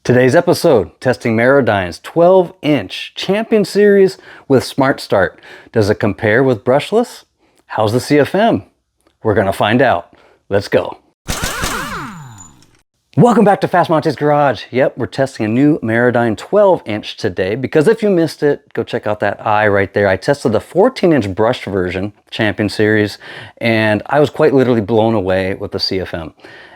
Today's episode, testing Maradyne's 12-inch Champion Series with Smart Start. Does it compare with brushless? How's the CFM? We're gonna find out. Let's go. Welcome back to FastMonty's Garage. Yep, we're testing a new Maradyne 12-inch today because if you missed it, go check out that eye right there. I tested the 14-inch brushed version, Champion Series, and I was quite literally blown away with the CFM.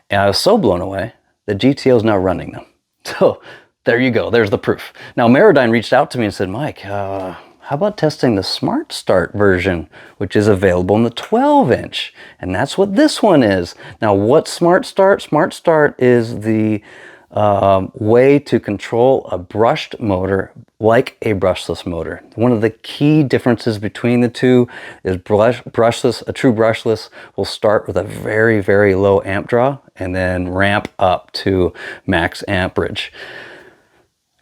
And I was so blown away that GTO is now running them. So there you go, there's the proof. Now Maradyne reached out to me and said, Mike, how about testing the Smart Start version, which is available in the 12-inch? And that's what this one is. Now what's Smart Start? Smart Start is the way to control a brushed motor like a brushless motor. One of the key differences between the two is brushless, a true brushless will start with a very, very low amp draw and then ramp up to max amperage.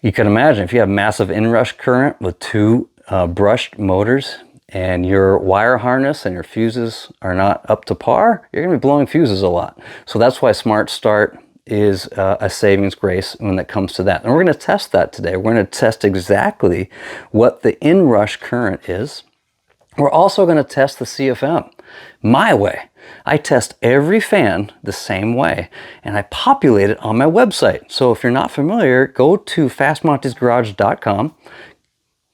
You can imagine if you have massive inrush current with two brushed motors and your wire harness and your fuses are not up to par, you're going to be blowing fuses a lot. So that's why Smart Start is a savings grace when it comes to that. And we're going to test that today. We're going to test exactly what the inrush current is. We're also going to test the CFM my way. I test every fan the same way, and I populate it on my website. So if you're not familiar, go to fastmontysgarage.com,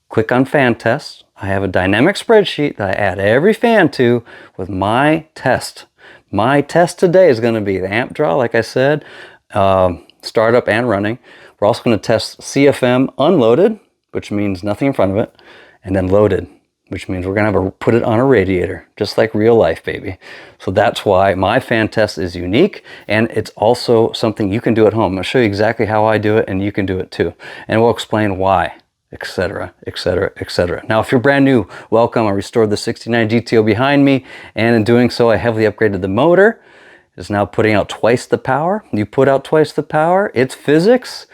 click on fan tests. I have a dynamic spreadsheet that I add every fan to with my test. My test today is going to be the amp draw, like I said, startup and running. We're also going to test CFM unloaded, which means nothing in front of it, and then loaded, which means we're going to have to put it on a radiator, just like real life, baby. So that's why my fan test is unique, and it's also something you can do at home. I'm going to show you exactly how I do it, and you can do it too. And we'll explain why, etc., etc., etc. Now, if you're brand new, welcome. I restored the 69 GTO behind me, and in doing so, I heavily upgraded the motor. It's now putting out twice the power. You put out twice the power, it's physics.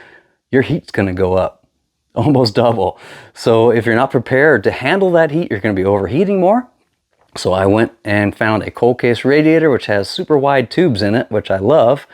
Your heat's going to go up, almost double. So if you're not prepared to handle that heat, you're going to be overheating more. So I went and found a cold case radiator, which has super wide tubes in it, which I love.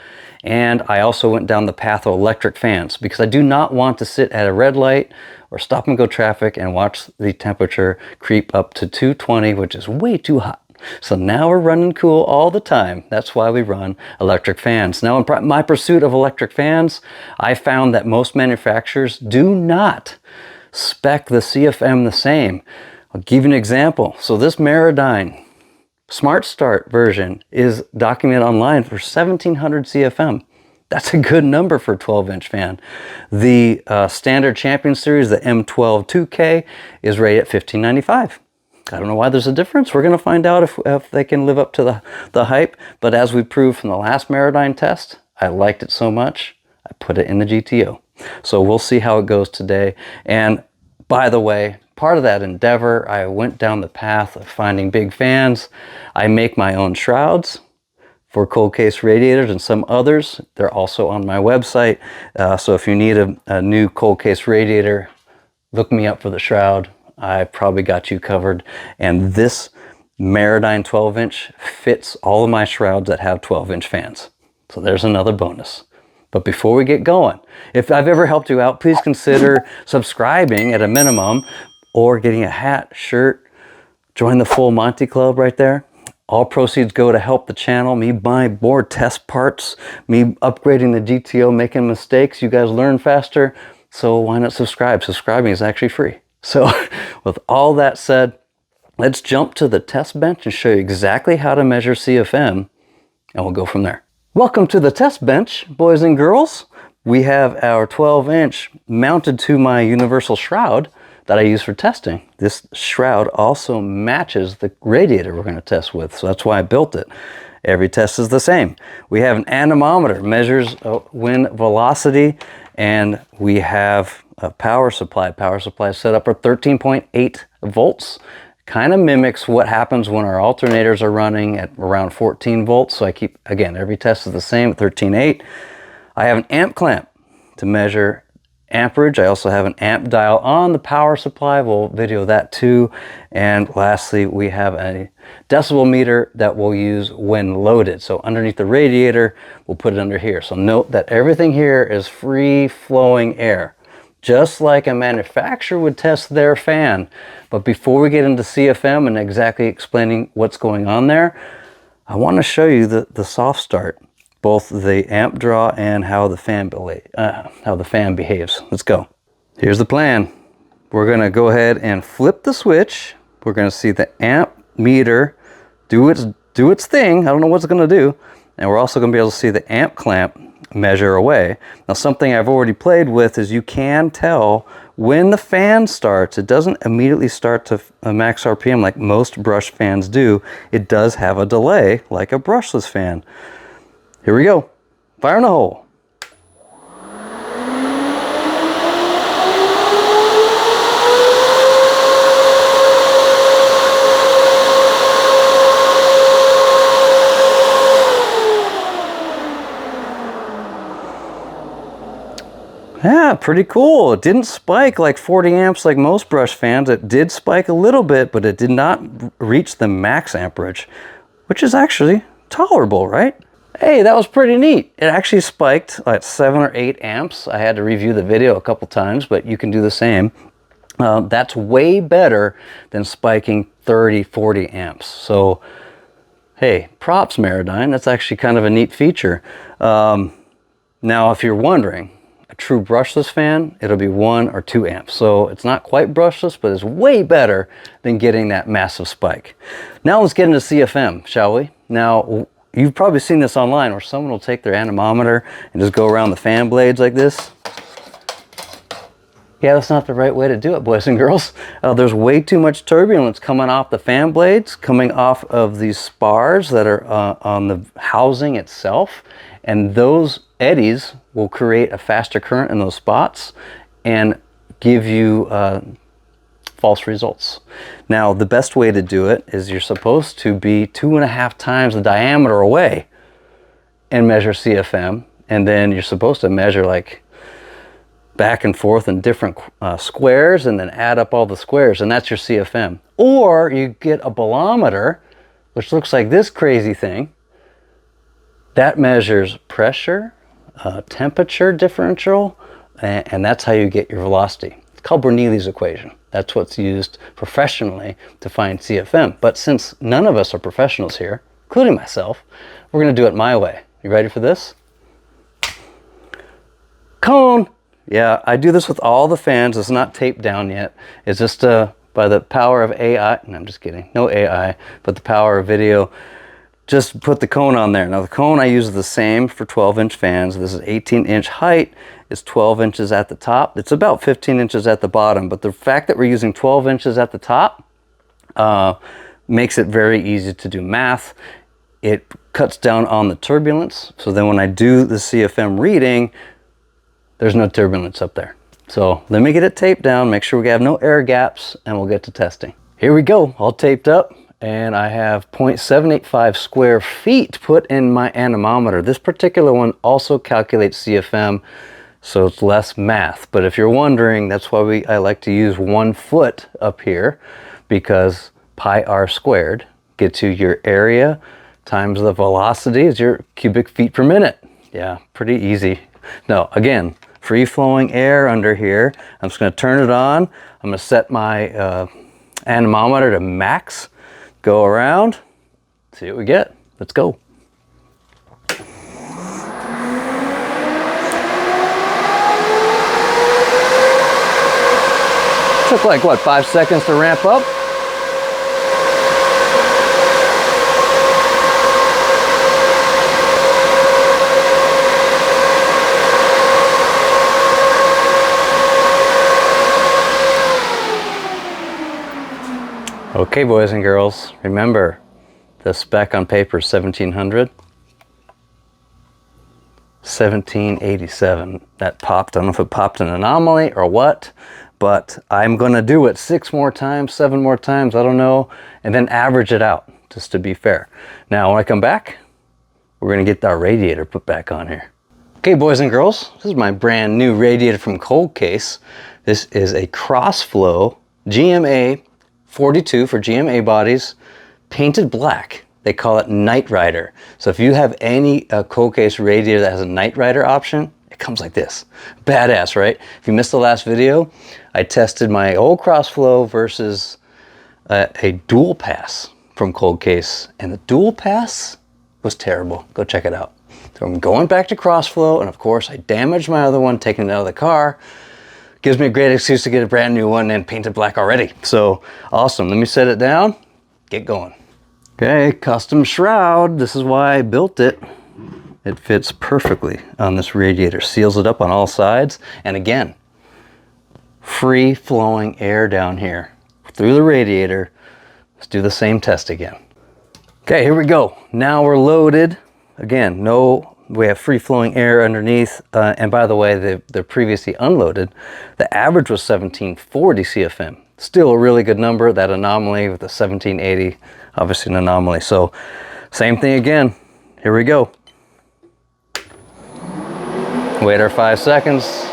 And I also went down the path of electric fans because I do not want to sit at a red light or stop and go traffic and watch the temperature creep up to 220, which is way too hot. So now we're running cool all the time. That's why we run electric fans. Now in my pursuit of electric fans, I found that most manufacturers do not spec the CFM the same. I'll give you an example. So this Maradyne Smart Start version is documented online for 1700 CFM. That's a good number for a 12-inch fan. The standard Champion Series, the M122k, is rated at 1595. I don't know why there's a difference. We're going to find out if they can live up to the hype. But as we proved from the last Maradyne test, I liked it so much, I put it in the GTO. So we'll see how it goes today. And by the way, part of that endeavor, I went down the path of finding big fans. I make my own shrouds for cold case radiators and some others. They're also on my website. So if you need a new cold case radiator, look me up for the shroud. I probably got you covered. And this Maradyne 12-inch fits all of my shrouds that have 12-inch fans. So there's another bonus. But before we get going, if I've ever helped you out, please consider subscribing at a minimum or getting a hat, shirt. Join the full Monty Club right there. All proceeds go to help the channel, me buy more test parts, me upgrading the GTO, making mistakes. You guys learn faster, so why not subscribe? Subscribing is actually free. So with all that said, let's jump to the test bench and show you exactly how to measure CFM, and we'll go from there. Welcome to the test bench, boys and girls. We have our 12-inch mounted to my universal shroud that I use for testing. This shroud also matches the radiator we're going to test with, so that's why I built it. Every test is the same. We have an anemometer, measures wind velocity, and we have a power supply. Power supply is set up for 13.8 volts. Kind of mimics what happens when our alternators are running at around 14 volts. So I keep, again, every test is the same at 13.8. I have an amp clamp to measure amperage. I also have an amp dial on the power supply. We'll video that too. And lastly, we have a decibel meter that we'll use when loaded. So underneath the radiator, we'll put it under here. So note that everything here is free flowing air, just like a manufacturer would test their fan. But before we get into CFM and exactly explaining what's going on there, I want to show you the soft start, both the amp draw and how the fan behaves. Let's go. Here's the plan. We're going to go ahead and flip the switch. We're going to see the amp meter do its thing. I don't know what it's going to do. And we're also going to be able to see the amp clamp measure away. Now, something I've already played with is you can tell when the fan starts. It doesn't immediately start to max RPM like most brush fans do. It does have a delay like a brushless fan. Here we go. Fire in the hole. Yeah, pretty cool. It didn't spike like 40 amps like most brush fans. It did spike a little bit, but it did not reach the max amperage, which is actually tolerable, right? Hey, that was pretty neat. It actually spiked like 7 or 8 amps. I had to review the video a couple times, but you can do the same. That's way better than spiking 30, 40 amps. So, hey, props, Maradyne. That's actually kind of a neat feature. Now, if you're wondering, a true brushless fan, it'll be 1 or 2 amps. So it's not quite brushless, but it's way better than getting that massive spike. Now let's get into CFM, shall we? Now, you've probably seen this online where someone will take their anemometer and just go around the fan blades like this. Yeah, that's not the right way to do it, boys and girls. There's way too much turbulence coming off the fan blades, coming off of these spars that are on the housing itself. And those eddies will create a faster current in those spots and give you false results. Now, the best way to do it is you're supposed to be 2.5 times the diameter away and measure CFM. And then you're supposed to measure like back and forth in different squares and then add up all the squares, and that's your CFM. Or you get a bolometer, which looks like this crazy thing, that measures pressure, temperature differential, and that's how you get your velocity. It's called Bernoulli's equation. That's what's used professionally to find CFM. But since none of us are professionals here, including myself, we're going to do it my way. You ready for this? Cone! Yeah, I do this with all the fans. It's not taped down yet. It's just by the power of AI. No, I'm just kidding. No AI, but the power of video. Just put the cone on there. Now the cone I use is the same for 12-inch fans. This is 18-inch height. It's 12 inches at the top. It's about 15 inches at the bottom. But the fact that we're using 12 inches at the top makes it very easy to do math. It cuts down on the turbulence. So then when I do the CFM reading, there's no turbulence up there. So let me get it taped down, make sure we have no air gaps, and we'll get to testing. Here we go, all taped up. And I have 0.785 square feet put in my anemometer. This particular one also calculates CFM, so it's less math. But if you're wondering, that's why I like to use 1 foot up here, because pi r squared gets you your area times the velocity is your cubic feet per minute. Yeah, pretty easy. No, again, free flowing air under here. I'm just going to turn it on. I'm going to set my anemometer to max. Go around, see what we get. Let's go. Took like, what, 5 seconds to ramp up? Okay, boys and girls, remember the spec on paper is 1700. 1787. That popped. I don't know if it popped an anomaly or what, but I'm going to do it 6 more times, 7 more times, I don't know, and then average it out, just to be fair. Now, when I come back, we're going to get our radiator put back on here. Okay, boys and girls, this is my brand new radiator from Cold Case. This is a Crossflow GMA 42 for GMA bodies, painted black. They call it Night Rider. So if you have any Cold Case radiator that has a Night Rider option, it comes like this. Badass, right? If you missed the last video, I tested my old Crossflow versus a dual pass from Cold Case, and the dual pass was terrible. Go check it out. So I'm going back to Crossflow, and of course I damaged my other one taking it out of the car. Gives me a great excuse to get a brand new one and paint it black already. So awesome. Let me set it down, get going. Okay, custom shroud. This is why I built it. It fits perfectly on this radiator. Seals it up on all sides. And again, free flowing air down here through the radiator. Let's do the same test again. Okay, here we go. Now we're loaded. Again, we have free flowing air underneath. And by the way, they're previously unloaded. The average was 1740 CFM. Still a really good number. That anomaly with the 1780, obviously an anomaly. So same thing again. Here we go. Wait our 5 seconds.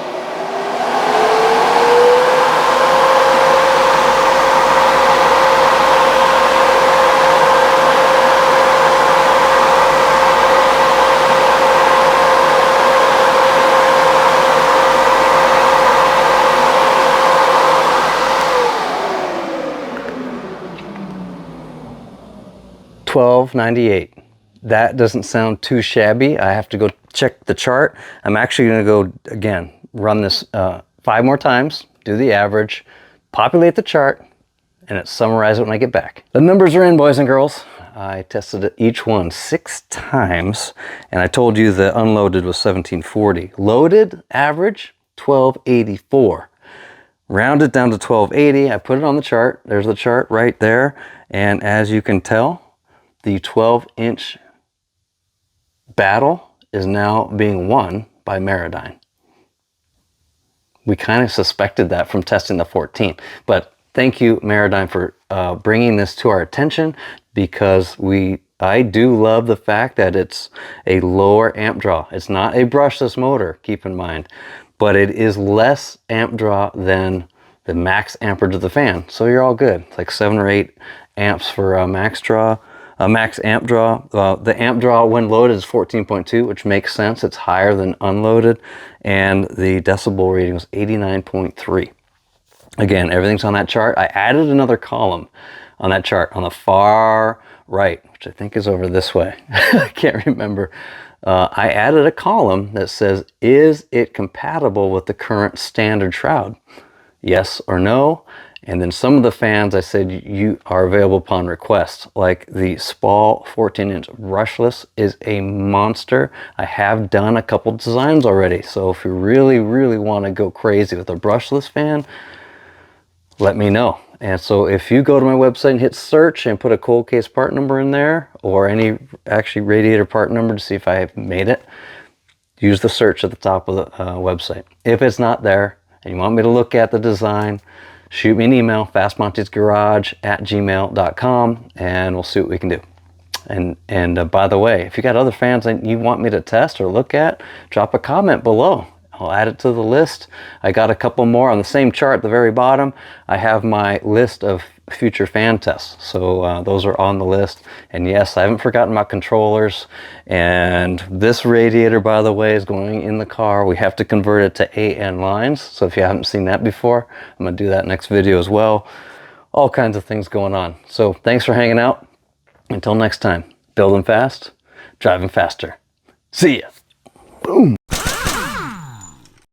$12.98. That doesn't sound too shabby. I have to go check the chart. I'm actually going to go again, run this 5 more times, do the average, populate the chart, and summarize it when I get back. The numbers are in, boys and girls. I tested each one 6 times, and I told you the unloaded was 1740. Loaded, average, 1284. Rounded down to 1280. I put it on the chart. There's the chart right there. And as you can tell, the 12-inch battle is now being won by Maradyne. We kind of suspected that from testing the 14, but thank you, Maradyne, for bringing this to our attention, because I do love the fact that it's a lower amp draw. It's not a brushless motor, keep in mind, but it is less amp draw than the max amperage of the fan. So you're all good. It's like 7 or 8 amps for max draw. Max amp draw. The amp draw when loaded is 14.2, which makes sense. It's higher than unloaded. And the decibel reading was 89.3. Again, everything's on that chart. I added another column on that chart on the far right, which I think is over this way. I can't remember. I added a column that says, is it compatible with the current standard shroud? Yes or no? And then some of the fans I said you are available upon request, like the Spall 14-inch brushless is a monster. I have done a couple designs already, so if you really, really want to go crazy with a brushless fan, let me know. And so if you go to my website and hit search and put a Cold Case part number in there, or any actually radiator part number to see if I have made it, use the search at the top of the website. If it's not there and you want me to look at the design, shoot me an email, fastmontiesgarage@gmail.com, and we'll see what we can do. And by the way, if you got other fans that you want me to test or look at, drop a comment below. I'll add it to the list. I got a couple more on the same chart at the very bottom. I have my list of future fan tests. So those are on the list. And yes, I haven't forgotten about controllers. And this radiator, by the way, is going in the car. We have to convert it to AN lines. So if you haven't seen that before, I'm going to do that next video as well. All kinds of things going on. So thanks for hanging out. Until next time, building fast, driving faster. See ya. Boom.